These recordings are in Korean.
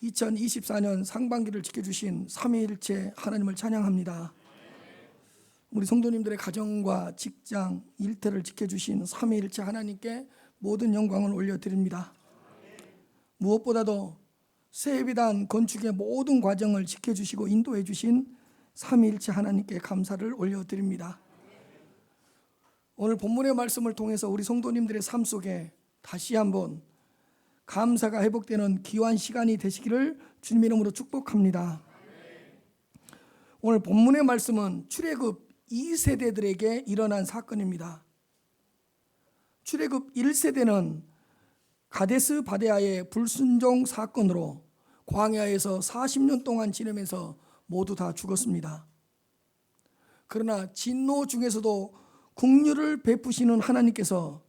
2024년 상반기를 지켜주신 삼위일체 하나님을 찬양합니다. 우리 성도님들의 가정과 직장, 일터를 지켜주신 삼위일체 하나님께 모든 영광을 올려드립니다. 무엇보다도 새예비단 건축의 모든 과정을 지켜주시고 인도해 주신 삼위일체 하나님께 감사를 올려드립니다. 오늘 본문의 말씀을 통해서 우리 성도님들의 삶 속에 다시 한번 감사가 회복되는 귀한 시간이 되시기를 주님 이름으로 축복합니다. 오늘 본문의 말씀은 출애굽 2세대들에게 일어난 사건입니다. 출애굽 1세대는 가데스 바네아의 불순종 사건으로 광야에서 40년 동안 지내면서 모두 다 죽었습니다. 그러나 진노 중에서도 긍휼을 베푸시는 하나님께서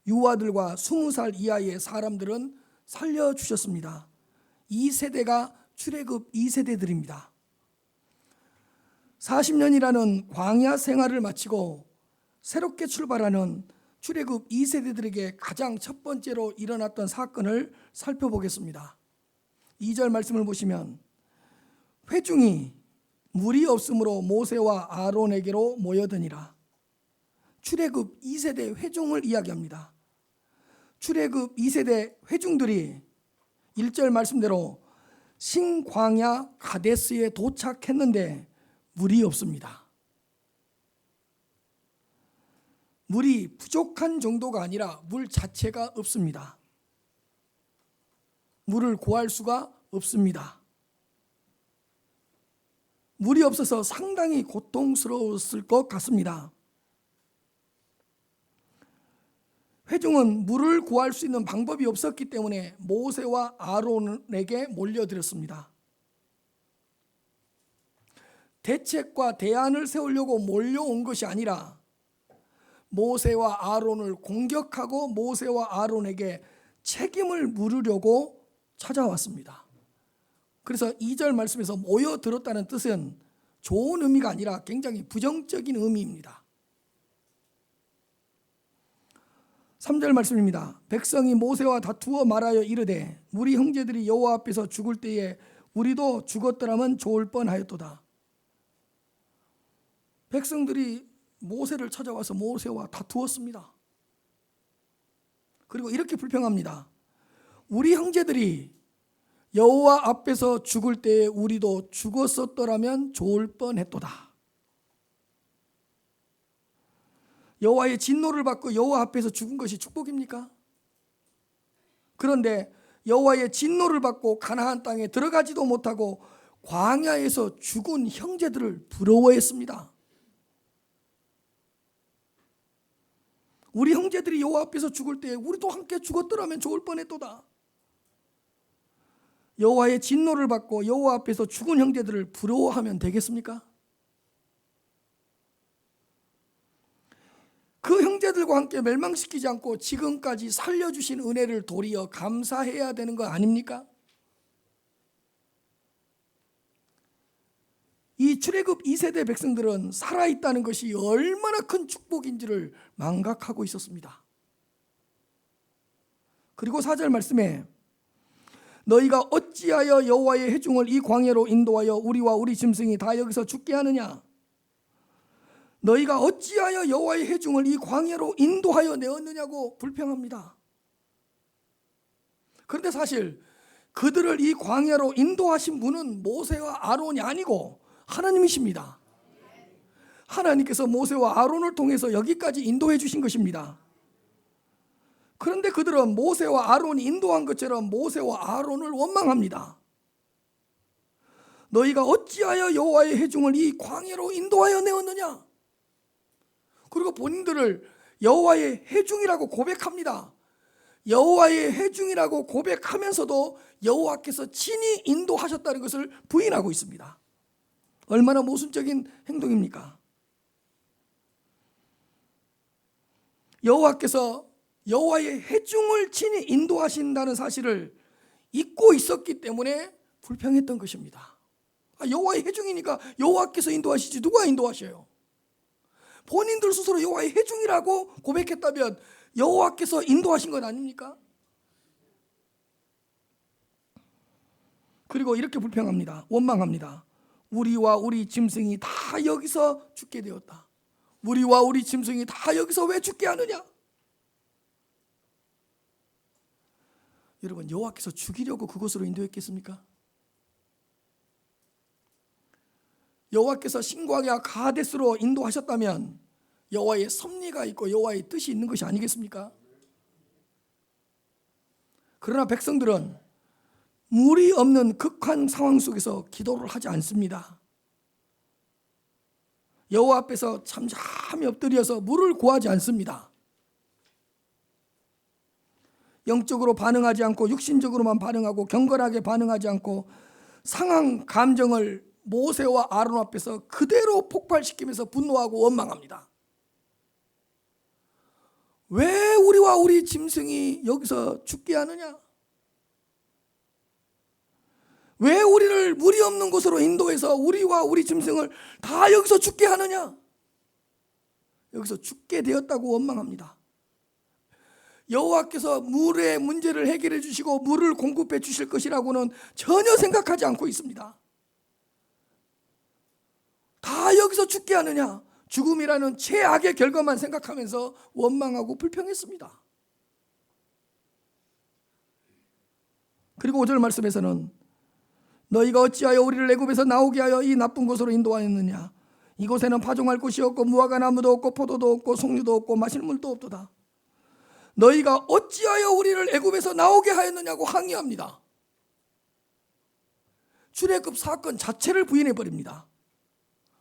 유아들과 20살 이하의 사람들은 살려주셨습니다. 이 세대가 출애굽 2세대들입니다. 40년이라는 광야 생활을 마치고 새롭게 출발하는 출애굽 2세대들에게 가장 첫 번째로 일어났던 사건을 살펴보겠습니다. 2절 말씀을 보시면 회중이 물이 없으므로 모세와 아론에게로 모여드니라. 출애굽 2세대 회중을 이야기합니다. 출애굽 2세대 회중들이 1절 말씀대로 신광야 가데스에 도착했는데 물이 없습니다. 물이 부족한 정도가 아니라 물 자체가 없습니다. 물을 구할 수가 없습니다. 물이 없어서 상당히 고통스러웠을 것 같습니다. 회중은 물을 구할 수 있는 방법이 없었기 때문에 모세와 아론에게 몰려들었습니다. 대책과 대안을 세우려고 몰려온 것이 아니라 모세와 아론을 공격하고 모세와 아론에게 책임을 물으려고 찾아왔습니다. 그래서 2절 말씀에서 모여들었다는 뜻은 좋은 의미가 아니라 굉장히 부정적인 의미입니다. 3절 말씀입니다. 백성이 모세와 다투어 말하여 이르되 우리 형제들이 여호와 앞에서 죽을 때에 우리도 죽었더라면 좋을 뻔하였도다. 백성들이 모세를 찾아와서 모세와 다투었습니다. 그리고 이렇게 불평합니다. 우리 형제들이 여호와 앞에서 죽을 때에 우리도 죽었었더라면 좋을 뻔했도다. 여호와의 진노를 받고 여호와 앞에서 죽은 것이 축복입니까? 그런데 여호와의 진노를 받고 가나안 땅에 들어가지도 못하고 광야에서 죽은 형제들을 부러워했습니다. 우리 형제들이 여호와 앞에서 죽을 때에 우리도 함께 죽었더라면 좋을 뻔했도다. 여호와의 진노를 받고 여호와 앞에서 죽은 형제들을 부러워하면 되겠습니까? 그 형제들과 함께 멸망시키지 않고 지금까지 살려주신 은혜를 도리어 감사해야 되는 거 아닙니까? 이 출애굽 2세대 백성들은 살아있다는 것이 얼마나 큰 축복인지를 망각하고 있었습니다. 그리고 4절 말씀에 너희가 어찌하여 여호와의 회중을 이 광야로 인도하여 우리와 우리 짐승이 다 여기서 죽게 하느냐? 너희가 어찌하여 여호와의 회중을 이 광야로 인도하여 내었느냐고 불평합니다. 그런데 사실 그들을 이 광야로 인도하신 분은 모세와 아론이 아니고 하나님이십니다. 하나님께서 모세와 아론을 통해서 여기까지 인도해 주신 것입니다. 그런데 그들은 모세와 아론이 인도한 것처럼 모세와 아론을 원망합니다. 너희가 어찌하여 여호와의 회중을 이 광야로 인도하여 내었느냐? 그리고 본인들을 여호와의 회중이라고 고백합니다. 여호와의 회중이라고 고백하면서도 여호와께서 친히 인도하셨다는 것을 부인하고 있습니다. 얼마나 모순적인 행동입니까? 여호와께서 여호와의 회중을 친히 인도하신다는 사실을 잊고 있었기 때문에 불평했던 것입니다. 여호와의 회중이니까 여호와께서 인도하시지 누가 인도하셔요? 본인들 스스로 여호와의 회중이라고 고백했다면 여호와께서 인도하신 것 아닙니까? 그리고 이렇게 불평합니다. 원망합니다. 우리와 우리 짐승이 다 여기서 죽게 되었다. 우리와 우리 짐승이 다 여기서 왜 죽게 하느냐? 여러분, 여호와께서 죽이려고 그곳으로 인도했겠습니까? 여호와께서 신광야 가데스로 인도하셨다면 여호와의 섭리가 있고 여호와의 뜻이 있는 것이 아니겠습니까? 그러나 백성들은 물이 없는 극한 상황 속에서 기도를 하지 않습니다. 여호와 앞에서 잠잠히 엎드려서 물을 구하지 않습니다. 영적으로 반응하지 않고 육신적으로만 반응하고 경건하게 반응하지 않고 상한 감정을 모세와 아론 앞에서 그대로 폭발시키면서 분노하고 원망합니다. 왜 우리와 우리 짐승이 여기서 죽게 하느냐? 왜 우리를 물이 없는 곳으로 인도해서 우리와 우리 짐승을 다 여기서 죽게 하느냐? 여기서 죽게 되었다고 원망합니다. 여호와께서 물의 문제를 해결해 주시고 물을 공급해 주실 것이라고는 전혀 생각하지 않고 있습니다. 다 여기서 죽게 하느냐? 죽음이라는 최악의 결과만 생각하면서 원망하고 불평했습니다. 그리고 5절 말씀에서는 너희가 어찌하여 우리를 애굽에서 나오게 하여 이 나쁜 곳으로 인도하였느냐? 이곳에는 파종할 곳이 없고 무화과 나무도 없고 포도도 없고 송유도 없고 마실 물도 없도다. 너희가 어찌하여 우리를 애굽에서 나오게 하였느냐고 항의합니다. 출애굽 사건 자체를 부인해 버립니다.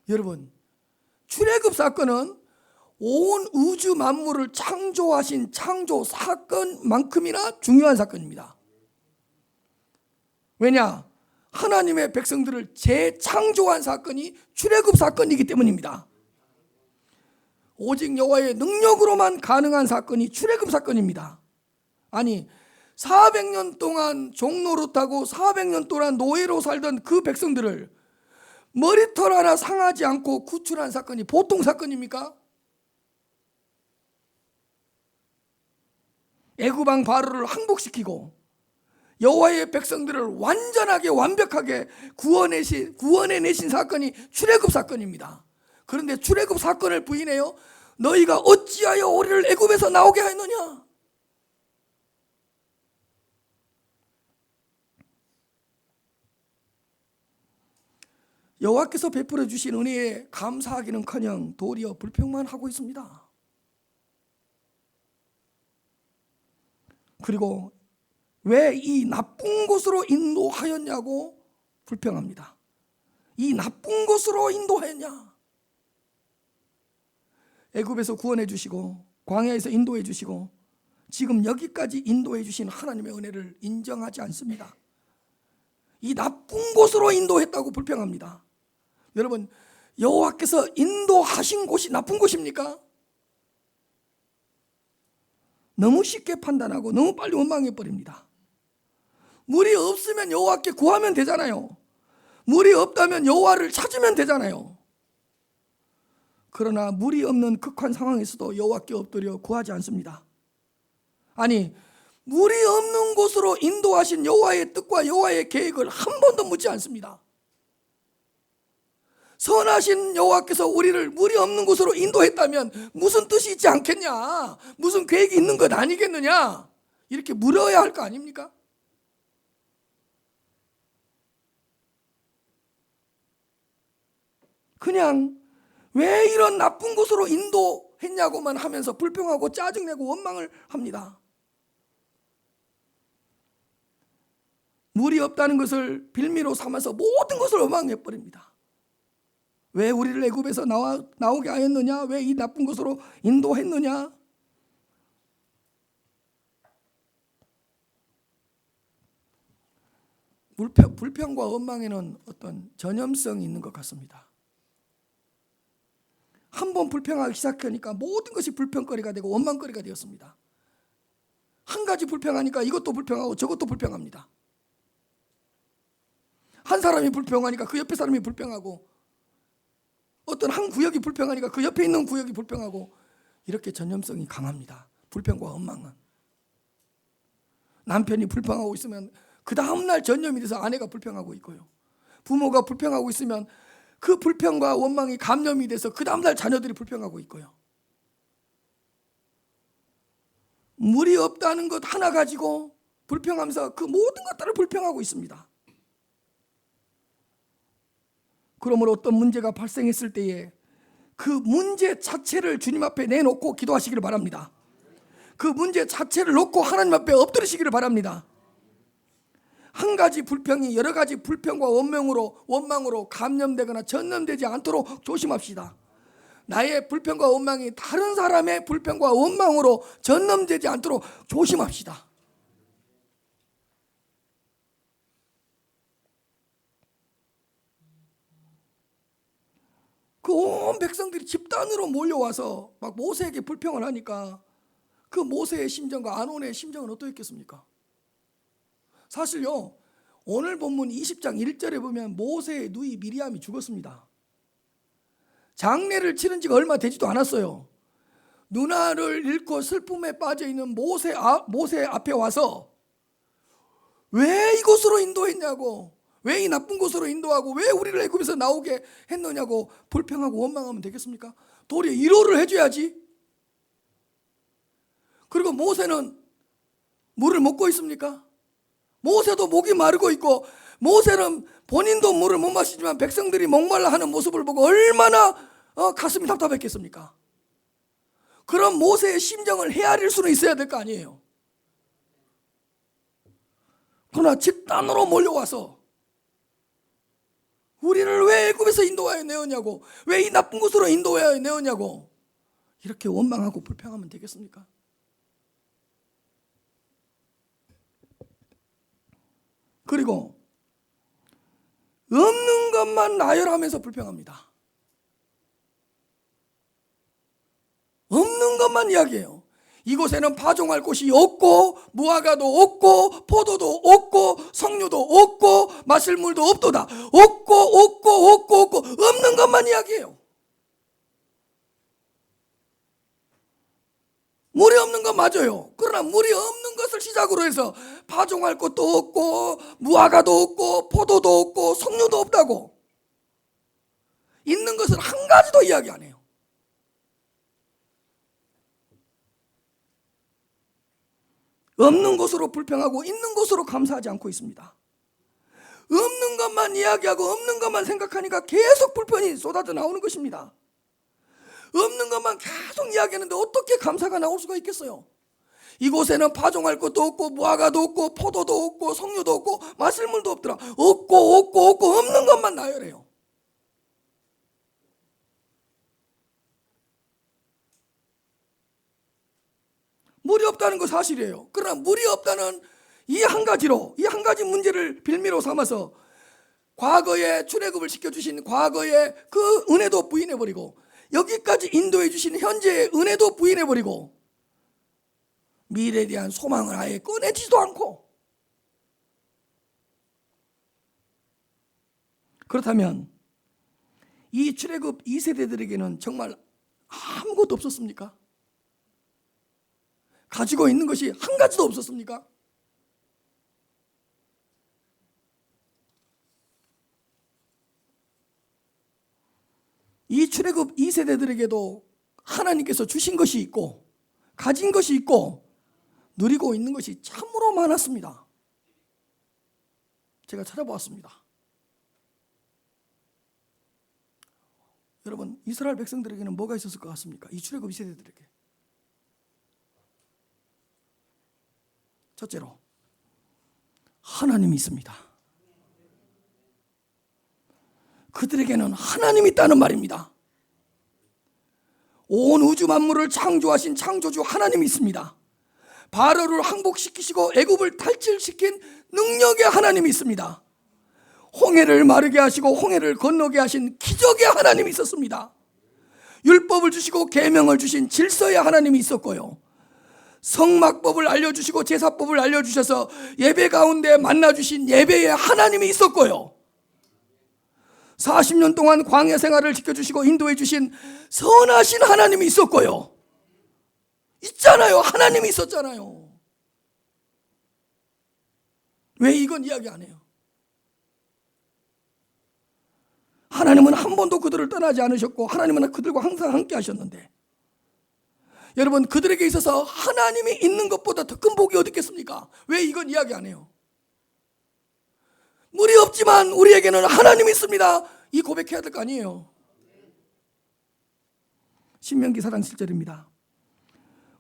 여러분, 출애굽 사건은 온 우주 만물을 창조하신 창조 사건만큼이나 중요한 사건입니다. 왜냐? 하나님의 백성들을 재창조한 사건이 출애굽 사건이기 때문입니다. 오직 여호와의 능력으로만 가능한 사건이 출애굽 사건입니다. 아니, 400년 동안 종노릇하고 400년 동안 노예로 살던 그 백성들을 머리털 하나 상하지 않고 구출한 사건이 보통 사건입니까? 애굽 왕 바로를 항복시키고 여호와의 백성들을 완전하게 완벽하게 구원해내신 사건이 출애굽 사건입니다. 그런데 출애굽 사건을 부인해요. 너희가 어찌하여 우리를 애굽에서 나오게 하였느냐? 여호와께서 베풀어 주신 은혜에 감사하기는커녕 도리어 불평만 하고 있습니다. 그리고 왜 이 나쁜 곳으로 인도하였냐고 불평합니다. 이 나쁜 곳으로 인도하였냐? 애굽에서 구원해 주시고 광야에서 인도해 주시고 지금 여기까지 인도해 주신 하나님의 은혜를 인정하지 않습니다. 이 나쁜 곳으로 인도했다고 불평합니다. 여러분, 여호와께서 인도하신 곳이 나쁜 곳입니까? 너무 쉽게 판단하고 너무 빨리 원망해 버립니다. 물이 없으면 여호와께 구하면 되잖아요. 물이 없다면 여호와를 찾으면 되잖아요. 그러나 물이 없는 극한 상황에서도 여호와께 엎드려 구하지 않습니다. 아니, 물이 없는 곳으로 인도하신 여호와의 뜻과 여호와의 계획을 한 번도 묻지 않습니다. 선하신 여호와께서 우리를 물이 없는 곳으로 인도했다면 무슨 뜻이 있지 않겠냐? 무슨 계획이 있는 것 아니겠느냐? 이렇게 물어야 할 거 아닙니까? 그냥 왜 이런 나쁜 곳으로 인도했냐고만 하면서 불평하고 짜증내고 원망을 합니다. 물이 없다는 것을 빌미로 삼아서 모든 것을 원망해버립니다. 왜 우리를 애굽에서 나오게 하였느냐? 왜 이 나쁜 곳으로 인도했느냐? 불평과 원망에는 어떤 전염성이 있는 것 같습니다. 한 번 불평하기 시작하니까 모든 것이 불평거리가 되고 원망거리가 되었습니다. 한 가지 불평하니까 이것도 불평하고 저것도 불평합니다. 한 사람이 불평하니까 그 옆에 사람이 불평하고 어떤 한 구역이 불평하니까 그 옆에 있는 구역이 불평하고 이렇게 전염성이 강합니다. 불평과 원망은. 남편이 불평하고 있으면 그 다음날 전염이 돼서 아내가 불평하고 있고요. 부모가 불평하고 있으면 그 불평과 원망이 감염이 돼서 그 다음날 자녀들이 불평하고 있고요. 물이 없다는 것 하나 가지고 불평하면서 그 모든 것들을 불평하고 있습니다. 그러므로 어떤 문제가 발생했을 때에 그 문제 자체를 주님 앞에 내놓고 기도하시기를 바랍니다. 그 문제 자체를 놓고 하나님 앞에 엎드리시기를 바랍니다. 한 가지 불평이 여러 가지 불평과 원망으로 감염되거나 전염되지 않도록 조심합시다. 나의 불평과 원망이 다른 사람의 불평과 원망으로 전염되지 않도록 조심합시다. 그 온 백성들이 집단으로 몰려와서 막 모세에게 불평을 하니까 그 모세의 심정과 아론의 심정은 어떠했겠습니까? 사실요, 오늘 본문 20장 1절에 보면 모세의 누이 미리암이 죽었습니다. 장례를 치른 지가 얼마 되지도 않았어요. 누나를 잃고 슬픔에 빠져 있는 모세 앞에 와서 왜 이곳으로 인도했냐고, 왜 이 나쁜 곳으로 인도하고 왜 우리를 애굽에서 나오게 했느냐고 불평하고 원망하면 되겠습니까? 도리어 위로를 해줘야지. 그리고 모세는 물을 먹고 있습니까? 모세도 목이 마르고 있고, 모세는 본인도 물을 못 마시지만 백성들이 목말라 하는 모습을 보고 얼마나 가슴이 답답했겠습니까? 그런 모세의 심정을 헤아릴 수는 있어야 될 거 아니에요. 그러나 집단으로 몰려와서 우리를 왜 애굽에서 인도하여 내었냐고, 왜 이 나쁜 곳으로 인도하여 내었냐고 이렇게 원망하고 불평하면 되겠습니까? 그리고 없는 것만 나열하면서 불평합니다. 없는 것만 이야기해요. 이곳에는 파종할 곳이 없고 무화과도 없고 포도도 없고 석류도 없고 마실 물도 없도다. 없고 없는 것만 이야기해요. 물이 없는 건 맞아요. 그러나 물이 없는 것을 시작으로 해서 파종할 것도 없고 무화과도 없고 포도도 없고 석류도 없다고, 있는 것을 한 가지도 이야기 안 해요. 없는 것으로 불평하고 있는 것으로 감사하지 않고 있습니다. 없는 것만 이야기하고 없는 것만 생각하니까 계속 불평이 쏟아져 나오는 것입니다. 없는 것만 계속 이야기하는데 어떻게 감사가 나올 수가 있겠어요? 이곳에는 파종할 것도 없고 무화과도 없고 포도도 없고 석류도 없고 마실 물도 없더라. 없고 없는 것만 나열해요. 물이 없다는 거 사실이에요. 그러나 물이 없다는 이 한 가지 문제를 빌미로 삼아서 과거에 출애굽을 시켜주신 과거의 그 은혜도 부인해버리고, 여기까지 인도해 주신 현재의 은혜도 부인해버리고, 미래에 대한 소망을 아예 꺼내지도 않고, 그렇다면 이 출애굽 2세대들에게는 정말 아무것도 없었습니까? 가지고 있는 것이 한 가지도 없었습니까? 이 출애굽 2세대들에게도 하나님께서 주신 것이 있고 가진 것이 있고 누리고 있는 것이 참으로 많았습니다. 제가 찾아보았습니다. 여러분, 이스라엘 백성들에게는 뭐가 있었을 것 같습니까? 이 출애굽 2세대들에게. 첫째로 하나님이 있습니다. 그들에게는 하나님이 있다는 말입니다. 온 우주 만물을 창조하신 창조주 하나님이 있습니다. 바로를 항복시키시고 애굽을 탈출시킨 능력의 하나님이 있습니다. 홍해를 마르게 하시고 홍해를 건너게 하신 기적의 하나님이 있었습니다. 율법을 주시고 계명을 주신 질서의 하나님이 있었고요, 성막법을 알려주시고 제사법을 알려주셔서 예배 가운데 만나주신 예배의 하나님이 있었고요, 40년 동안 광야 생활을 지켜주시고 인도해 주신 선하신 하나님이 있었고요. 있잖아요. 하나님이 있었잖아요. 왜 이건 이야기 안 해요? 하나님은 한 번도 그들을 떠나지 않으셨고 하나님은 그들과 항상 함께 하셨는데, 여러분, 그들에게 있어서 하나님이 있는 것보다 더 큰 복이 어디 있겠습니까? 왜 이건 이야기 안 해요? 물이 없지만 우리에게는 하나님이 있습니다. 이 고백해야 될 거 아니에요? 신명기 4장 7절입니다.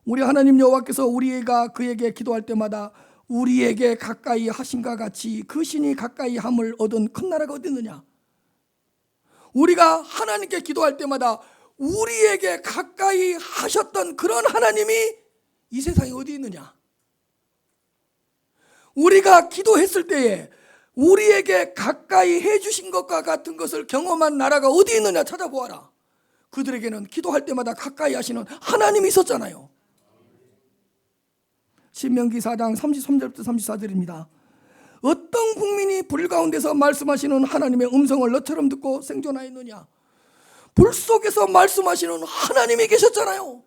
우리 하나님 여호와께서 우리가 그에게 기도할 때마다 우리에게 가까이 하신과 같이 그 신이 가까이 함을 얻은 큰 나라가 어디 있느냐? 우리가 하나님께 기도할 때마다 우리에게 가까이 하셨던 그런 하나님이 이 세상에 어디 있느냐? 우리가 기도했을 때에 우리에게 가까이 해주신 것과 같은 것을 경험한 나라가 어디 있느냐 찾아보아라. 그들에게는 기도할 때마다 가까이 하시는 하나님이 있었잖아요. 신명기 4장 33절부터 34절입니다. 어떤 국민이 불 가운데서 말씀하시는 하나님의 음성을 너처럼 듣고 생존하였느냐? 불 속에서 말씀하시는 하나님이 계셨잖아요.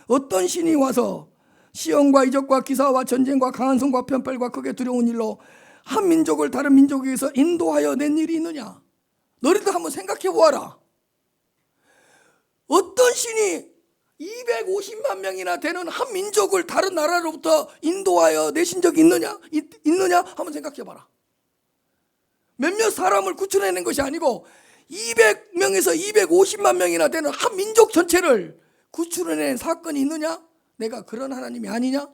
어떤 신이 와서 시험과 이적과 기사와 전쟁과 강한 손과 편팔과 크게 두려운 일로 한 민족을 다른 민족에게서 인도하여 낸 일이 있느냐? 너희도 한번 생각해 보아라. 어떤 신이 250만 명이나 되는 한 민족을 다른 나라로부터 인도하여 내신 적이 있느냐? 있느냐? 한번 생각해 봐라. 몇몇 사람을 구출해낸 것이 아니고 200명에서 250만 명이나 되는 한 민족 전체를 구출해낸 사건이 있느냐? 내가 그런 하나님이 아니냐?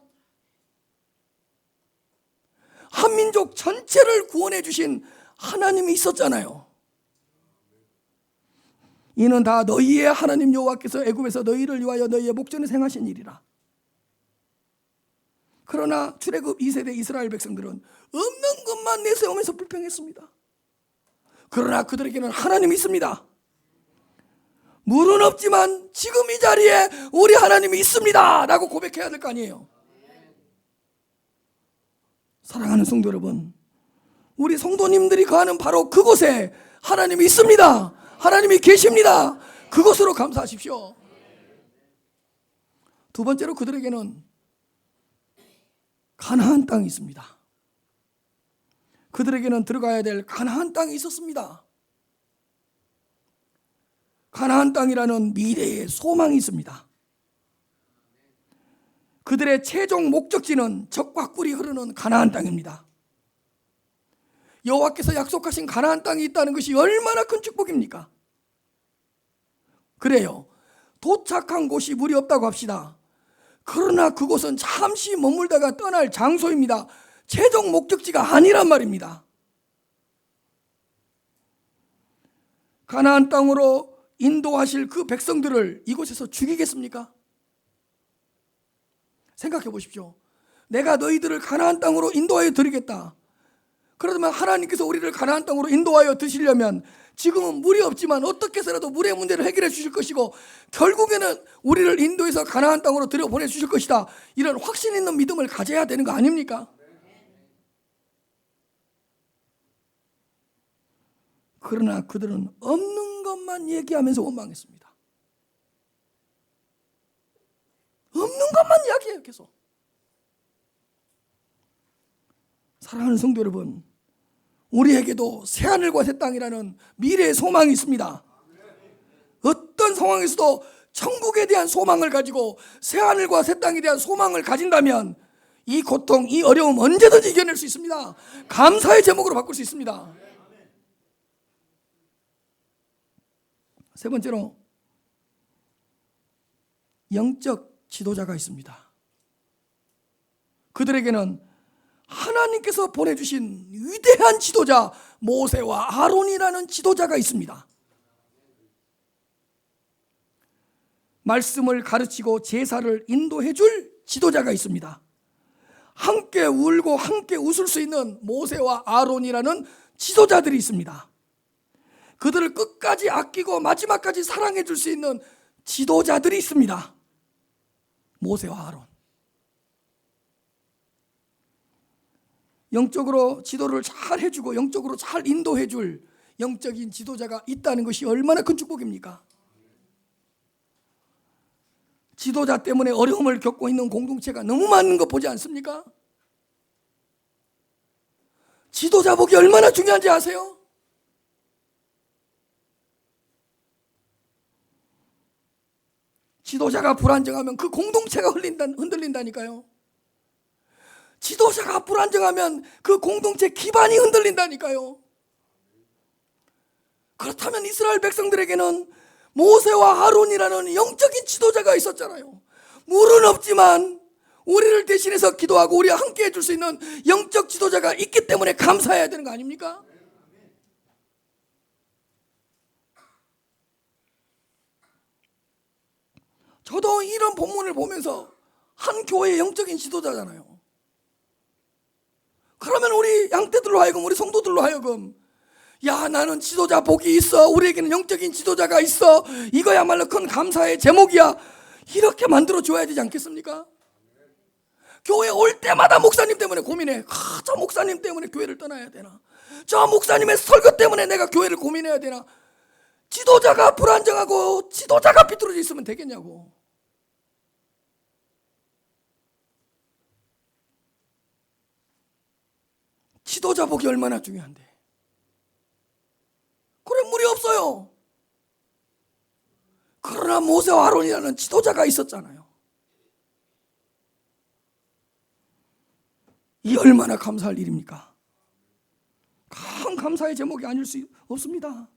한 민족 전체를 구원해 주신 하나님이 있었잖아요. 이는 다 너희의 하나님 여호와께서 애굽에서 너희를 위하여 너희의 목전에 행하신 일이라. 그러나 출애굽 2세대 이스라엘 백성들은 없는 것만 내세우면서 불평했습니다. 그러나 그들에게는 하나님이 있습니다. 물은 없지만 지금 이 자리에 우리 하나님이 있습니다 라고 고백해야 될 거 아니에요. 사랑하는 성도 여러분, 우리 성도님들이 거하는 바로 그곳에 하나님이 있습니다. 하나님이 계십니다. 그것으로 감사하십시오. 두 번째로 그들에게는 가나안 땅이 있습니다. 그들에게는 들어가야 될 가나안 땅이 있었습니다. 가나안 땅이라는 미래의 소망이 있습니다. 그들의 최종 목적지는 젖과 꿀이 흐르는 가나안 땅입니다. 여호와께서 약속하신 가나안 땅이 있다는 것이 얼마나 큰 축복입니까? 그래요. 도착한 곳이 물이 없다고 합시다. 그러나 그곳은 잠시 머물다가 떠날 장소입니다. 최종 목적지가 아니란 말입니다. 가나안 땅으로 인도하실 그 백성들을 이곳에서 죽이겠습니까? 생각해 보십시오. 내가 너희들을 가나안 땅으로 인도하여 드리겠다. 그러면 하나님께서 우리를 가나안 땅으로 인도하여 드시려면 지금은 물이 없지만 어떻게 해서라도 물의 문제를 해결해 주실 것이고 결국에는 우리를 인도해서 가나안 땅으로 들여보내 주실 것이다. 이런 확신 있는 믿음을 가져야 되는 거 아닙니까? 그러나 그들은 없는 것만 얘기하면서 원망했습니다. 없는 것만 이야기해요, 계속. 사랑하는 성도 여러분, 우리에게도 새하늘과 새 땅이라는 미래의 소망이 있습니다. 어떤 상황에서도 천국에 대한 소망을 가지고 새하늘과 새 땅에 대한 소망을 가진다면 이 고통, 이 어려움 언제든지 이겨낼 수 있습니다. 감사의 제목으로 바꿀 수 있습니다. 세 번째로 영적 지도자가 있습니다. 그들에게는 하나님께서 보내주신 위대한 지도자 모세와 아론이라는 지도자가 있습니다. 말씀을 가르치고 제사를 인도해 줄 지도자가 있습니다. 함께 울고 함께 웃을 수 있는 모세와 아론이라는 지도자들이 있습니다. 그들을 끝까지 아끼고 마지막까지 사랑해 줄 수 있는 지도자들이 있습니다. 모세와 아론. 영적으로 지도를 잘 해주고 영적으로 잘 인도해 줄 영적인 지도자가 있다는 것이 얼마나 큰 축복입니까? 지도자 때문에 어려움을 겪고 있는 공동체가 너무 많은 거 보지 않습니까? 지도자복이 얼마나 중요한지 아세요? 지도자가 불안정하면 그 공동체가 흔들린다니까요. 지도자가 불안정하면 그 공동체 기반이 흔들린다니까요. 그렇다면 이스라엘 백성들에게는 모세와 아론이라는 영적인 지도자가 있었잖아요. 물은 없지만 우리를 대신해서 기도하고 우리와 함께 해줄 수 있는 영적 지도자가 있기 때문에 감사해야 되는 거 아닙니까? 저도 이런 본문을 보면서 한 교회의 영적인 지도자잖아요. 그러면 우리 양떼들로 하여금, 우리 성도들로 하여금, 야, 나는 지도자 복이 있어, 우리에게는 영적인 지도자가 있어, 이거야말로 큰 감사의 제목이야, 이렇게 만들어 줘야 되지 않겠습니까? 교회 올 때마다 목사님 때문에 고민해. 저 목사님 때문에 교회를 떠나야 되나, 저 목사님의 설교 때문에 내가 교회를 고민해야 되나. 지도자가 불안정하고 지도자가 비뚤어져 있으면 되겠냐고. 지도자 복이 얼마나 중요한데. 그래, 물이 없어요. 그러나 모세와 아론이라는 지도자가 있었잖아요. 이 얼마나 감사할 일입니까? 큰 감사의 제목이 아닐 수 없습니다.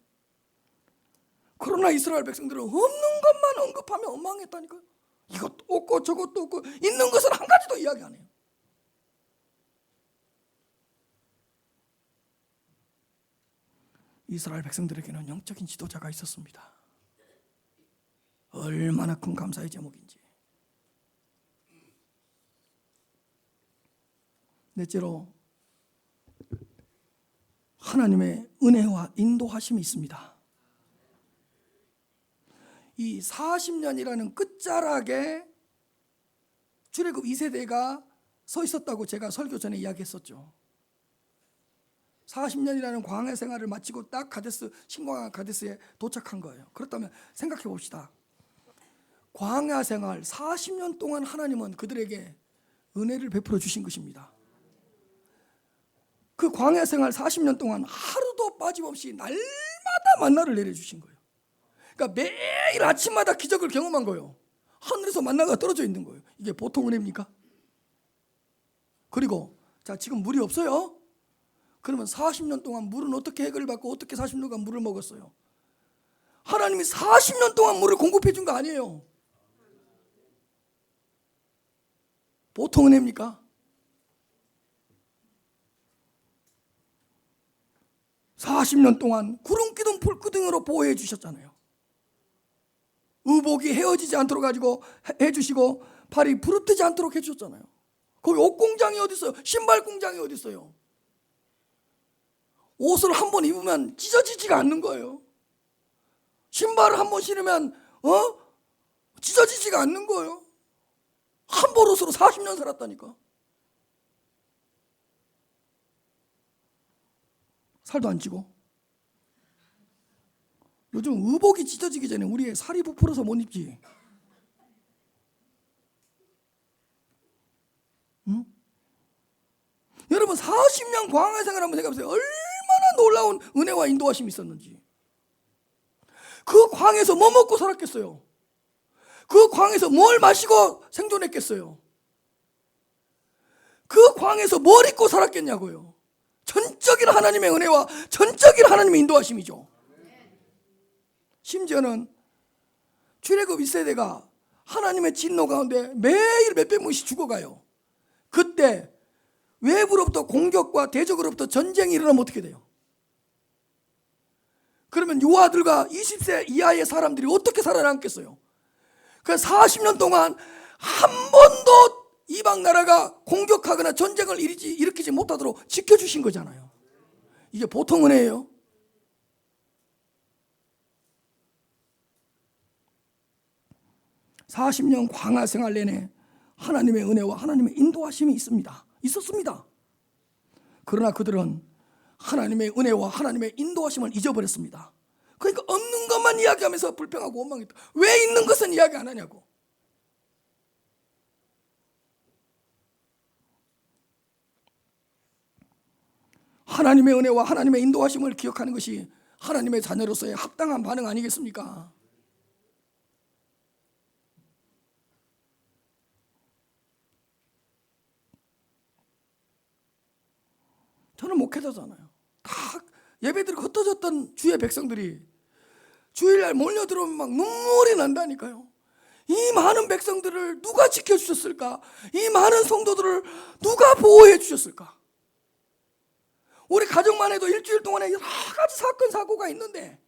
그러나 이스라엘 백성들은 없는 것만 언급하며 원망했다니까요. 이것도 없고 저것도 없고 있는 것은 한 가지도 이야기 안 해요. 이스라엘 백성들에게는 영적인 지도자가 있었습니다. 얼마나 큰 감사의 제목인지. 넷째로, 하나님의 은혜와 인도하심이 있습니다. 이 40년이라는 끝자락에 출애굽 2세대가 서 있었다고 제가 설교 전에 이야기했었죠. 40년이라는 광야 생활을 마치고 딱 신광야 가데스에 도착한 거예요. 그렇다면 생각해 봅시다. 광야 생활 40년 동안 하나님은 그들에게 은혜를 베풀어 주신 것입니다. 그 광야 생활 40년 동안 하루도 빠짐없이 날마다 만나를 내려주신 거예요. 그러니까 매일 아침마다 기적을 경험한 거예요. 하늘에서 만나가 떨어져 있는 거예요. 이게 보통 은혜입니까? 그리고 자, 지금 물이 없어요. 그러면 40년 동안 물은 어떻게 해결을 받고 어떻게 40년간 물을 먹었어요? 하나님이 40년 동안 물을 공급해 준 거 아니에요. 보통 은혜입니까? 40년 동안 구름 기둥 불 기둥으로 보호해 주셨잖아요. 의복이 헤어지지 않도록 가지고 해주시고 발이 부르뜨지 않도록 해주셨잖아요. 거기 옷 공장이 어디 있어요? 신발 공장이 어디 있어요? 옷을 한 번 입으면 찢어지지가 않는 거예요. 신발을 한 번 신으면 찢어지지가 않는 거예요. 한 벌 옷으로 40년 살았다니까. 살도 안 찌고. 요즘 의복이 찢어지기 전에 우리의 살이 부풀어서 못 입지. 응? 여러분 40년 광야 생활 한번 생각해보세요. 얼마나 놀라운 은혜와 인도하심이 있었는지. 그 광야에서 뭐 먹고 살았겠어요? 그 광야에서 뭘 마시고 생존했겠어요? 그 광야에서 뭘 입고 살았겠냐고요. 전적인 하나님의 은혜와 전적인 하나님의 인도하심이죠. 심지어는 출애굽 1세대가 하나님의 진노 가운데 매일 몇백 명씩 죽어가요. 그때 외부로부터 공격과 대적으로부터 전쟁이 일어나면 어떻게 돼요? 그러면 유아들과 20세 이하의 사람들이 어떻게 살아남겠어요? 그 40년 동안 한 번도 이방 나라가 공격하거나 전쟁을 일으키지 못하도록 지켜주신 거잖아요. 이게 보통 은혜예요. (40년) 광야 생활 내내 하나님의 은혜와 하나님의 인도하심이 있었습니다. 그러나 그들은 하나님의 은혜와 하나님의 인도하심을 잊어버렸습니다. 그러니까 없는 것만 이야기하면서 불평하고 원망했다. 왜 있는 것은 이야기 안 하냐고. 하나님의 은혜와 하나님의 인도하심을 기억하는 것이 하나님의 자녀로서의 합당한 반응 아니겠습니까? 저는 목회자잖아요. 다 예배들이 흩어졌던 주의 백성들이 주일날 몰려들어오면 막 눈물이 난다니까요. 이 많은 백성들을 누가 지켜주셨을까? 이 많은 성도들을 누가 보호해 주셨을까? 우리 가정만 해도 일주일 동안에 여러 가지 사건 사고가 있는데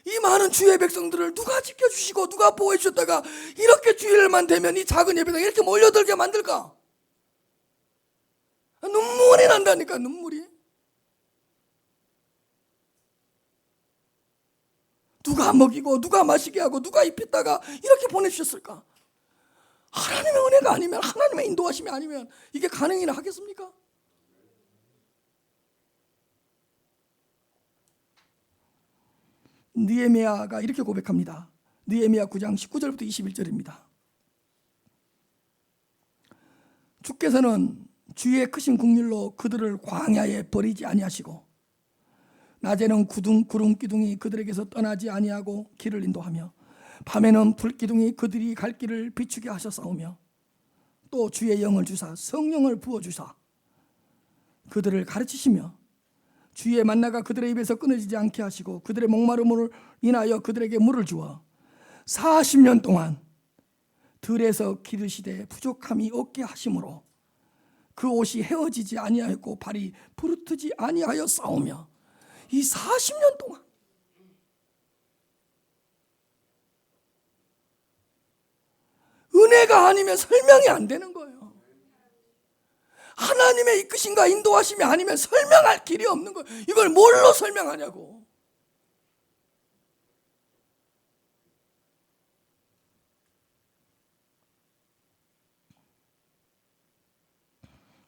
이 많은 주의 백성들을 누가 지켜주시고 누가 보호해 주셨다가 이렇게 주일만 되면 이 작은 예배당에 이렇게 몰려들게 만들까? 눈물이 난다니까, 눈물이. 누가 먹이고 누가 마시게 하고 누가 입혔다가 이렇게 보내주셨을까? 하나님의 은혜가 아니면, 하나님의 인도하심이 아니면 이게 가능이나 하겠습니까? 느헤미야가 이렇게 고백합니다. 느헤미야 9장 19절부터 21절입니다. 주께서는 주의 크신 긍휼로 그들을 광야에 버리지 아니하시고 낮에는 구름 기둥이 그들에게서 떠나지 아니하고 길을 인도하며 밤에는 불 기둥이 그들이 갈 길을 비추게 하셨사오며 또 주의 영을 주사 성령을 부어 주사 그들을 가르치시며 주의 만나가 그들의 입에서 끊어지지 않게 하시고 그들의 목마름을 인하여 그들에게 물을 주어 40년 동안 들에서 기르시되 부족함이 없게 하심으로 그 옷이 헤어지지 아니하였고 발이 부르트지 아니하여 싸우며 이 40년 동안 은혜가 아니면 설명이 안 되는 거예요. 하나님의 이끄심과 인도하심이 아니면 설명할 길이 없는 거예요. 이걸 뭘로 설명하냐고.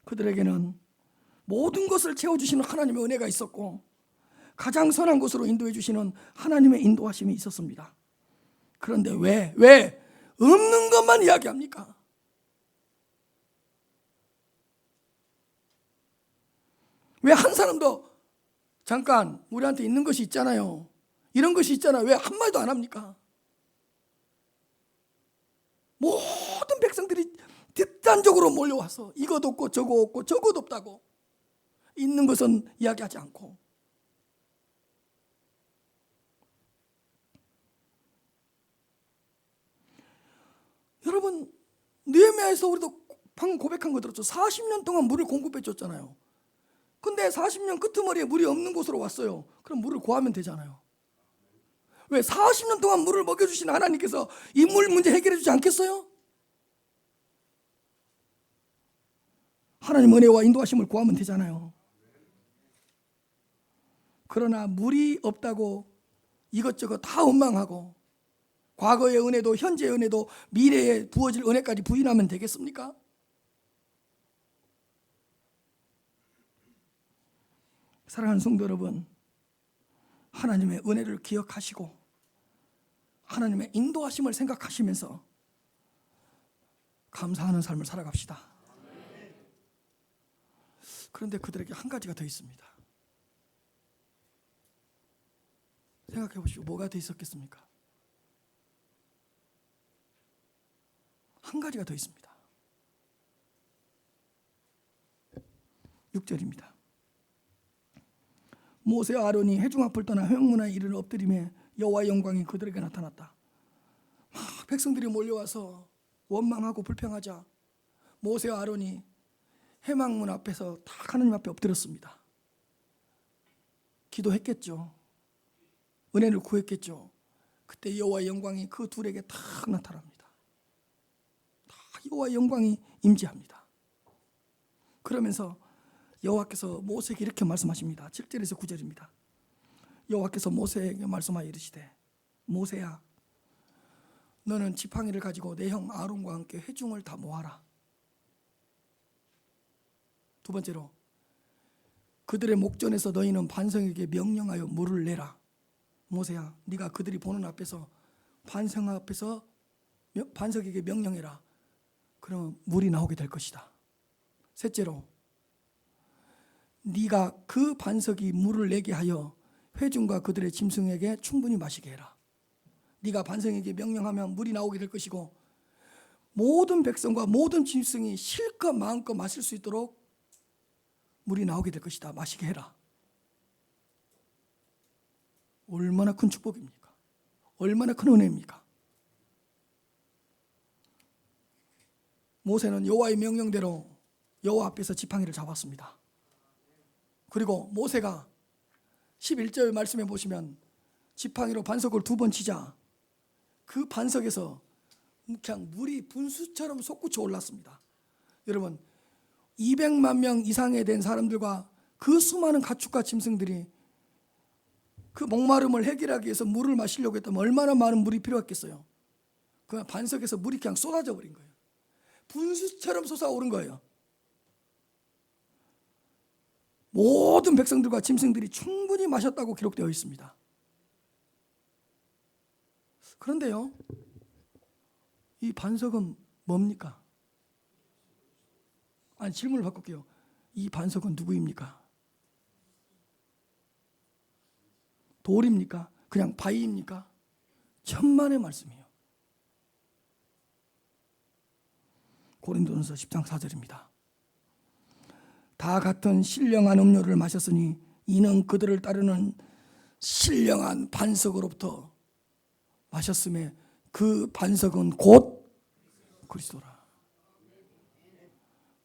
그들에게는 모든 것을 채워주시는 하나님의 은혜가 있었고 가장 선한 곳으로 인도해 주시는 하나님의 인도하심이 있었습니다. 그런데 왜 없는 것만 이야기합니까? 왜 한 사람도 잠깐 우리한테 있는 것이 있잖아요, 이런 것이 있잖아요, 왜 한마디도 안 합니까? 모든 백성들이 뒷단적으로 몰려와서 이것 없고 저것 없고 저것 없다고 있는 것은 이야기하지 않고 여러분 느헤미야에서 우리도 방금 고백한 거 들었죠. 40년 동안 물을 공급해 줬잖아요. 근데 40년 끄트머리에 물이 없는 곳으로 왔어요. 그럼 물을 구하면 되잖아요. 왜 40년 동안 물을 먹여주신 하나님께서 이 물 문제 해결해 주지 않겠어요? 하나님 은혜와 인도하심을 구하면 되잖아요. 그러나 물이 없다고 이것저것 다 원망하고 과거의 은혜도 현재의 은혜도 미래에 부어질 은혜까지 부인하면 되겠습니까? 사랑하는 성도 여러분, 하나님의 은혜를 기억하시고 하나님의 인도하심을 생각하시면서 감사하는 삶을 살아갑시다. 그런데 그들에게 한 가지가 더 있습니다. 생각해 보시오. 뭐가 더 있었겠습니까? 한 가지가 더 있습니다. 6절입니다. 모세와 아론이 회중 앞을 떠나 회막문화에 이르러 엎드리매 여호와의 영광이 그들에게 나타났다. 막 백성들이 몰려와서 원망하고 불평하자 모세와 아론이 회막문 앞에서 딱 하나님 앞에 엎드렸습니다. 기도했겠죠. 은혜를 구했겠죠. 그때 여호와의 영광이 그 둘에게 딱 나타납니다. 다 여호와의 영광이 임재합니다. 그러면서 여호와께서 모세에게 이렇게 말씀하십니다. 7절에서 9절입니다. 여호와께서 모세에게 말씀하여 이르시되 모세야 너는 지팡이를 가지고 내 형 아론과 함께 회중을 다 모아라. 두 번째로 그들의 목전에서 너희는 반성에게 명령하여 물을 내라. 모세야 네가 그들이 보는 앞에서 반석에게 명령해라. 그러면 물이 나오게 될 것이다. 셋째로 네가 그 반석이 물을 내게 하여 회중과 그들의 짐승에게 충분히 마시게 해라. 네가 반석에게 명령하면 물이 나오게 될 것이고 모든 백성과 모든 짐승이 실컷 마음껏 마실 수 있도록 물이 나오게 될 것이다. 마시게 해라. 얼마나 큰 축복입니까? 얼마나 큰 은혜입니까? 모세는 여호와의 명령대로 여호와 앞에서 지팡이를 잡았습니다. 그리고 모세가 11절 말씀해 보시면 지팡이로 반석을 2번 치자 그 반석에서 그냥 물이 분수처럼 솟구쳐 올랐습니다. 여러분 200만 명 이상에 된 사람들과 그 수많은 가축과 짐승들이 그 목마름을 해결하기 위해서 물을 마시려고 했다면 얼마나 많은 물이 필요했겠어요. 그 반석에서 물이 그냥 쏟아져 버린 거예요. 분수처럼 솟아오른 거예요. 모든 백성들과 짐승들이 충분히 마셨다고 기록되어 있습니다. 그런데요, 이 반석은 뭡니까? 아니, 질문을 바꿀게요. 이 반석은 누구입니까? 돌입니까? 그냥 바위입니까? 천만의 말씀이에요. 고린도전서 10장 4절입니다. 다 같은 신령한 음료를 마셨으니 이는 그들을 따르는 신령한 반석으로부터 마셨음에 그 반석은 곧 그리스도라.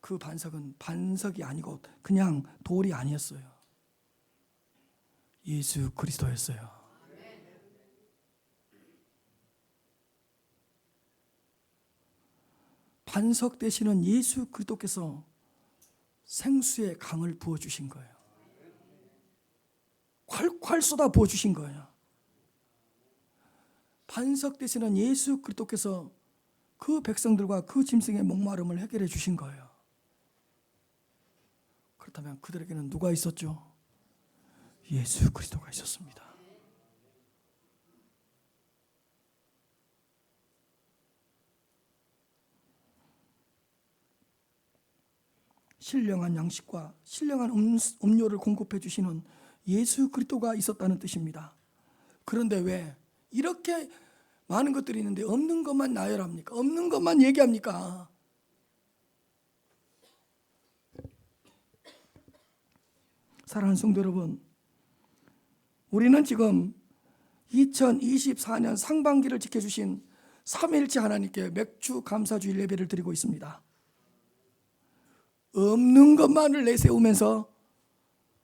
그 반석은 반석이 아니고 그냥 돌이 아니었어요. 예수 그리스도였어요. 반석 되시는 예수 그리스도께서 생수의 강을 부어주신 거예요. 콸콸 쏟아 부어주신 거예요. 반석 되시는 예수 그리스도께서 그 백성들과 그 짐승의 목마름을 해결해 주신 거예요. 그렇다면 그들에게는 누가 있었죠? 예수 그리스도가 있었습니다. 신령한 양식과 신령한 음료를 공급해 주시는 예수 그리스도가 있었다는 뜻입니다. 그런데 왜 이렇게 많은 것들이 있는데 없는 것만 나열합니까? 없는 것만 얘기합니까? 사랑하는 성도 여러분, 우리는 지금 2024년 상반기를 지켜주신 삼위일체 하나님께 맥주 감사주일 예배를 드리고 있습니다. 없는 것만을 내세우면서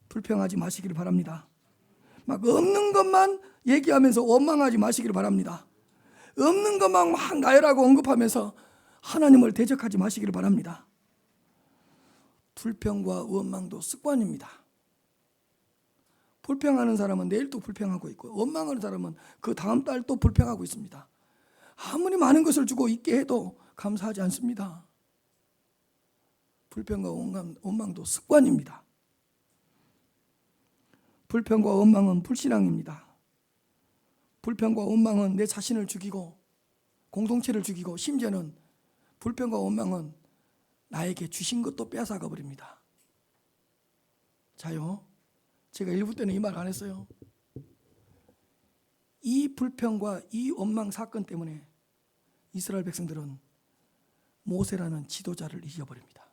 불평하지 마시기를 바랍니다. 막 없는 것만 얘기하면서 원망하지 마시기를 바랍니다. 없는 것만 막 나열하고 언급하면서 하나님을 대적하지 마시기를 바랍니다. 불평과 원망도 습관입니다. 불평하는 사람은 내일 또 불평하고 있고 원망하는 사람은 그 다음 달 또 불평하고 있습니다. 아무리 많은 것을 주고 있게 해도 감사하지 않습니다. 불평과 원망도 습관입니다. 불평과 원망은 불신앙입니다. 불평과 원망은 내 자신을 죽이고 공동체를 죽이고 심지어는 불평과 원망은 나에게 주신 것도 빼앗아가 버립니다. 자요, 제가 일부 때는 이 말 안 했어요. 이 불평과 이 원망 사건 때문에 이스라엘 백성들은 모세라는 지도자를 잊어버립니다.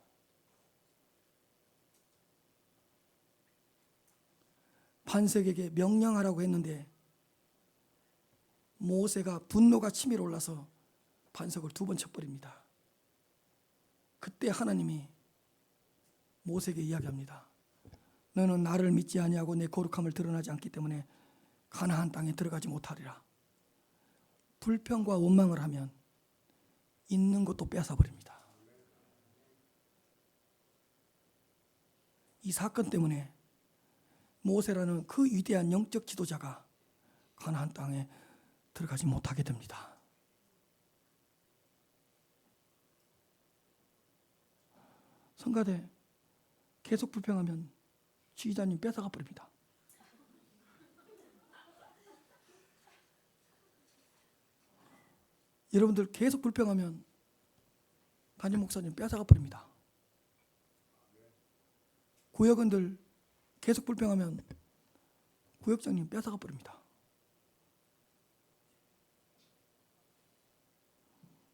반석에게 명령하라고 했는데 모세가 분노가 치밀어 올라서 반석을 2번 쳐버립니다. 그때 하나님이 모세에게 이야기합니다. 너는 나를 믿지 아니하고 내 거룩함을 드러나지 않기 때문에 가나안 땅에 들어가지 못하리라. 불평과 원망을 하면 있는 것도 빼앗아 버립니다. 이 사건 때문에 모세라는 그 위대한 영적 지도자가 가나안 땅에 들어가지 못하게 됩니다. 성가대 계속 불평하면 지휘자님 뺏어가 버립니다. 여러분들 계속 불평하면 담임 목사님 뺏어가 버립니다. 구역원들 계속 불평하면 구역장님 뺏어가 버립니다.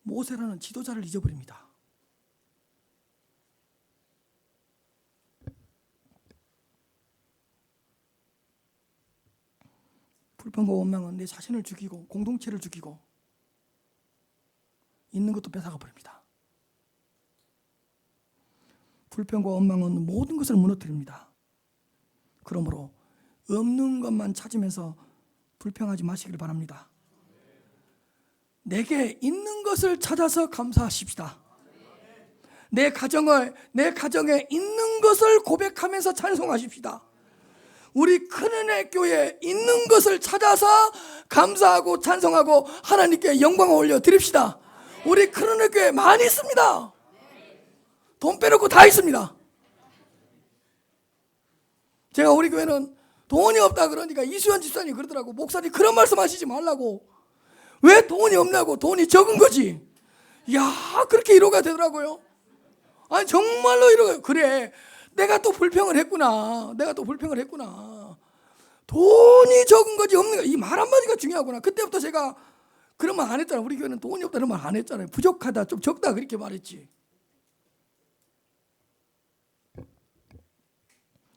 모세라는 지도자를 잊어버립니다. 불평과 원망은 내 자신을 죽이고 공동체를 죽이고 있는 것도 뺏어가 버립니다. 불평과 원망은 모든 것을 무너뜨립니다. 그러므로 없는 것만 찾으면서 불평하지 마시길 바랍니다. 내게 있는 것을 찾아서 감사하십시다. 내 가정에 있는 것을 고백하면서 찬송하십시다. 우리 큰은혜 교회에 있는 것을 찾아서 감사하고 찬송하고 하나님께 영광을 올려드립시다. 우리 큰은혜 교회 많이 있습니다. 돈 빼놓고 다 있습니다. 제가 우리 교회는 돈이 없다 그러니까 이수연 집사님이 그러더라고. 목사님 그런 말씀 하시지 말라고. 왜 돈이 없냐고. 돈이 적은 거지. 이야, 그렇게 위로가 되더라고요. 아니 정말로 위로가. 그래, 내가 또 불평을 했구나. 돈이 적은 거지 없는 거. 이 말 한마디가 중요하구나. 그때부터 제가 그런 말 안 했잖아요. 우리 교회는 돈이 없다는 말 안 했잖아요. 부족하다, 좀 적다 그렇게 말했지.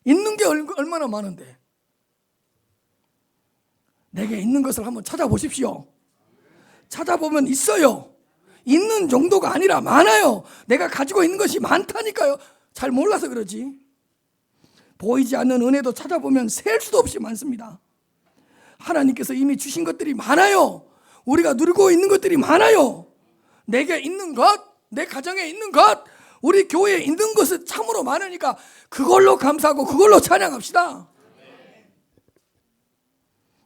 있는 게 얼마나 많은데. 내게 있는 것을 한번 찾아보십시오. 찾아보면 있어요. 있는 정도가 아니라 많아요. 내가 가지고 있는 것이 많다니까요. 잘 몰라서 그러지. 보이지 않는 은혜도 찾아보면 셀 수도 없이 많습니다. 하나님께서 이미 주신 것들이 많아요. 우리가 누리고 있는 것들이 많아요. 내게 있는 것, 내 가정에 있는 것, 우리 교회에 있는 것은 참으로 많으니까 그걸로 감사하고 그걸로 찬양합시다.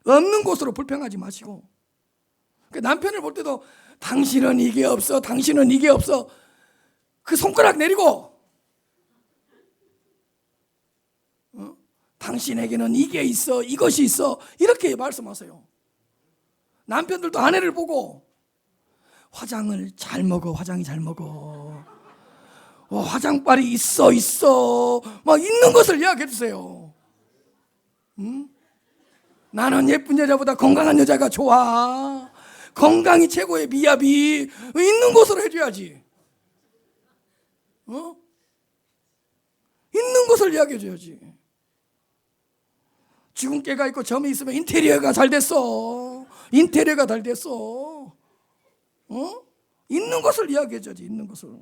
없는 곳으로 불평하지 마시고. 남편을 볼 때도 당신은 이게 없어, 당신은 이게 없어. 그 손가락 내리고 당신에게는 이게 있어, 이것이 있어, 이렇게 말씀하세요. 남편들도 아내를 보고 화장을 잘 먹어, 화장이 잘 먹어, 화장빨이 있어 막 있는 것을 이야기해 주세요. 나는 예쁜 여자보다 건강한 여자가 좋아. 건강이 최고의 미합이. 있는 것으로 해줘야지. 있는 것을 이야기해 줘야지. 주근깨가 있고 점이 있으면 인테리어가 잘 됐어. 있는 것을 이야기해 줘야지. 있는 것을.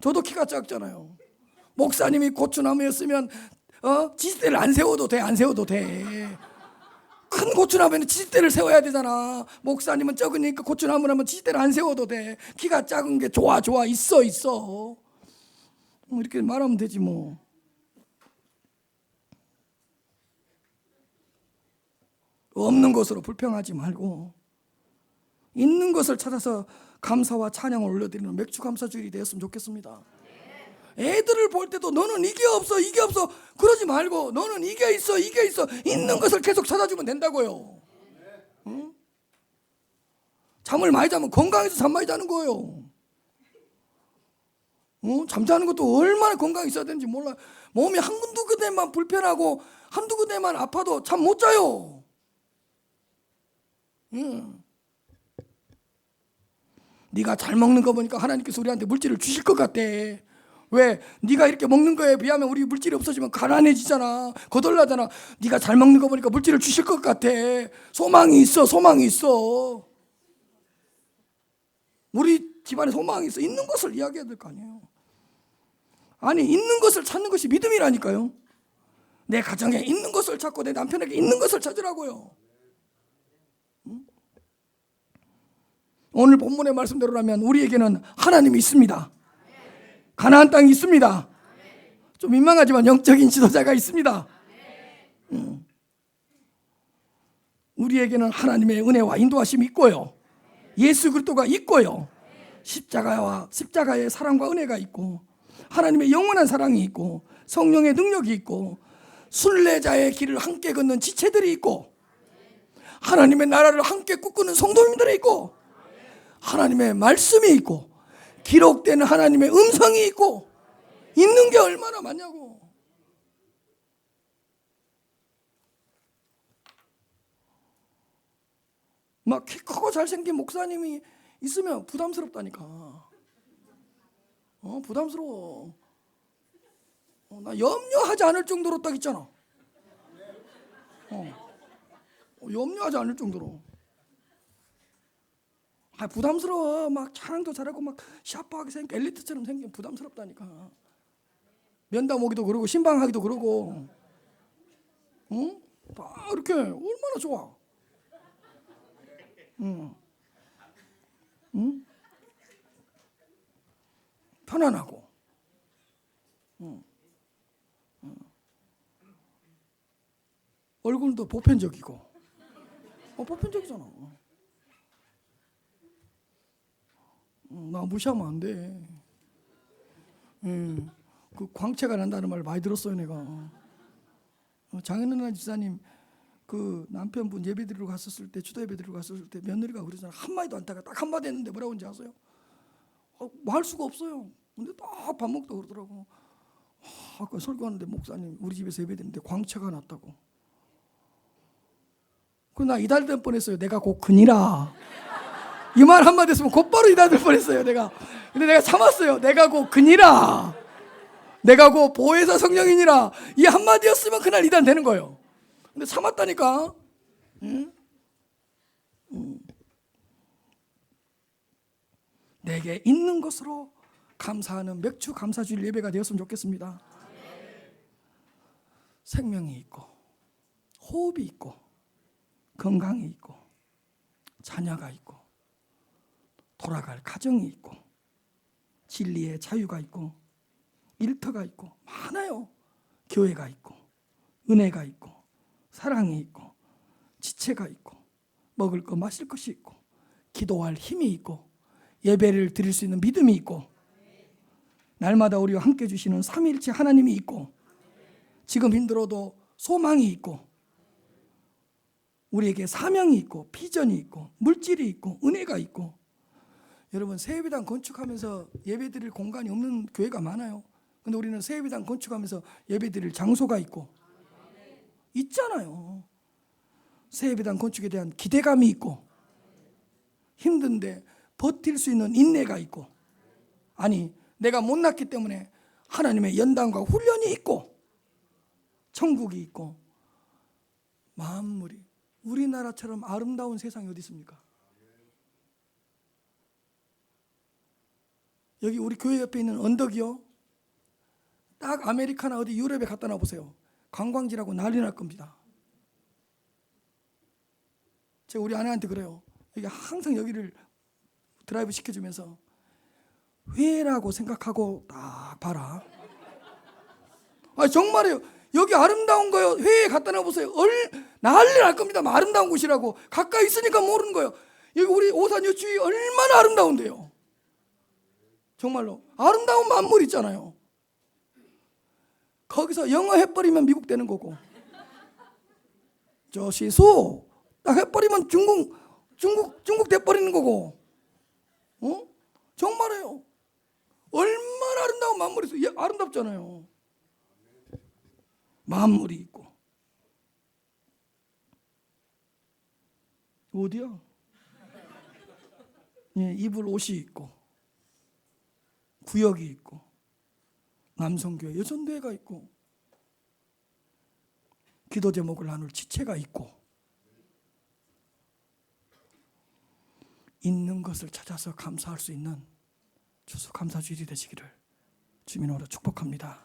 저도 키가 작잖아요. 목사님이 고추나무였으면 지지대를 안 세워도 돼. 큰 고추나무에는 지지대를 세워야 되잖아. 목사님은 적으니까 고추나무라면 지지대를 안 세워도 돼. 키가 작은 게 좋아. 있어. 이렇게 말하면 되지 뭐. 없는 것으로 불평하지 말고 있는 것을 찾아서 감사와 찬양을 올려드리는 맥주 감사주일이 되었으면 좋겠습니다. 애들을 볼 때도 너는 이게 없어 그러지 말고 너는 이게 있어 있는 것을 계속 찾아주면 된다고요. 잠을 많이 자면 건강해서 잠 많이 자는 거예요. 잠자는 것도 얼마나 건강이 있어야 되는지 몰라. 몸이 한두 군데만 불편하고 한두 군데만 아파도 잠 못 자요. 네가 잘 먹는 거 보니까 하나님께서 우리한테 물질을 주실 것 같대. 왜? 네가 이렇게 먹는 거에 비하면 우리 물질이 없어지면 가난해지잖아. 거덜나잖아. 네가 잘 먹는 거 보니까 물질을 주실 것 같아. 소망이 있어. 우리 집안에 소망이 있어. 있는 것을 이야기해야 될 거 아니에요. 아니 있는 것을 찾는 것이 믿음이라니까요. 내 가정에 있는 것을 찾고 내 남편에게 있는 것을 찾으라고요. 오늘 본문의 말씀대로라면 우리에게는 하나님이 있습니다. 가나안 땅이 있습니다. 좀 민망하지만 영적인 지도자가 있습니다. 우리에게는 하나님의 은혜와 인도하심이 있고요. 예수 그리스도가 있고요. 십자가의 사랑과 은혜가 있고 하나님의 영원한 사랑이 있고 성령의 능력이 있고 순례자의 길을 함께 걷는 지체들이 있고 하나님의 나라를 함께 꿈꾸는 성도님들이 있고 하나님의 말씀이 있고 기록된 하나님의 음성이 있고 있는 게 얼마나 많냐고. 막 키 크고 잘생긴 목사님이 있으면 부담스럽다니까. 부담스러워. 나 염려하지 않을 정도로 딱 있잖아. 염려하지 않을 정도로. 부담스러워. 막 자랑도 잘하고 막 샤프하게 생긴 엘리트처럼 생긴 부담스럽다니까. 면담 오기도 그러고 신방하기도 그러고. 다 이렇게 얼마나 좋아. 편안하고. 얼굴도 보편적이고. 보편적이잖아. 나 무시하면 안 돼. 그 광채가 난다는 말 많이 들었어요, 내가. 장현은 집사님 그 남편분 예배 드리러 갔었을 때, 주도 예배 드리러 갔었을 때 며느리가 그러잖아. 한마디도 안 타가 딱 한마디 했는데 뭐라고 하는지 아세요? 뭐 할 수가 없어요. 근데 딱 밥 먹다 그러더라고. 아까 설교하는데 목사님 우리 집에서 예배 드리는데 광채가 났다고. 나 이달될 뻔했어요. 내가 곧 그니라. 이 말 한마디 했으면 곧바로 이달될 뻔했어요, 내가. 근데 내가 참았어요. 내가 곧 그니라. 내가 곧 보혜사 성령이니라. 이 한마디였으면 그날 이단 되는 거예요. 근데 참았다니까. 내게 있는 것으로 감사하는 맥주 감사주일 예배가 되었으면 좋겠습니다. 생명이 있고 호흡이 있고 건강이 있고 자녀가 있고 돌아갈 가정이 있고 진리의 자유가 있고 일터가 있고 많아요. 교회가 있고 은혜가 있고 사랑이 있고 지체가 있고 먹을 것 마실 것이 있고 기도할 힘이 있고 예배를 드릴 수 있는 믿음이 있고 날마다 우리와 함께 주시는 삼위일체 하나님이 있고 지금 힘들어도 소망이 있고 우리에게 사명이 있고 비전이 있고 물질이 있고 은혜가 있고. 여러분 새예배당 건축하면서 예배드릴 공간이 없는 교회가 많아요. 근데 우리는 새예배당 건축하면서 예배드릴 장소가 있고 있잖아요. 새예배당 건축에 대한 기대감이 있고 힘든데 버틸 수 있는 인내가 있고 아니 내가 못났기 때문에 하나님의 연단과 훈련이 있고 천국이 있고 만물이 우리나라처럼 아름다운 세상이 어디 있습니까? 여기 우리 교회 옆에 있는 언덕이요 딱 아메리카나 어디 유럽에 갖다 놔보세요. 관광지라고 난리 날 겁니다. 제가 우리 아내한테 그래요. 여기 항상 여기를 드라이브 시켜주면서 회라고 생각하고 딱 봐라. 정말이에요. 여기 아름다운 거요. 회에 갖다 놔보세요. 난리 날 겁니다. 아름다운 곳이라고. 가까이 있으니까 모르는 거예요. 여기 우리 오산 여주이 얼마나 아름다운데요. 정말로 아름다운 만물 있잖아요. 거기서 영어 해버리면 미국 되는 거고 저 시수 딱 해버리면 중국 돼버리는 거고. 정말이에요. 얼마나 아름다운 만물이 있어요. 아름답잖아요. 만물이 있고 어디야? 입을 옷이 있고 구역이 있고 남성교회 여전대회가 있고 기도 제목을 나눌 지체가 있고 있는 것을 찾아서 감사할 수 있는 추수감사주일이 되시기를 주님으로 축복합니다.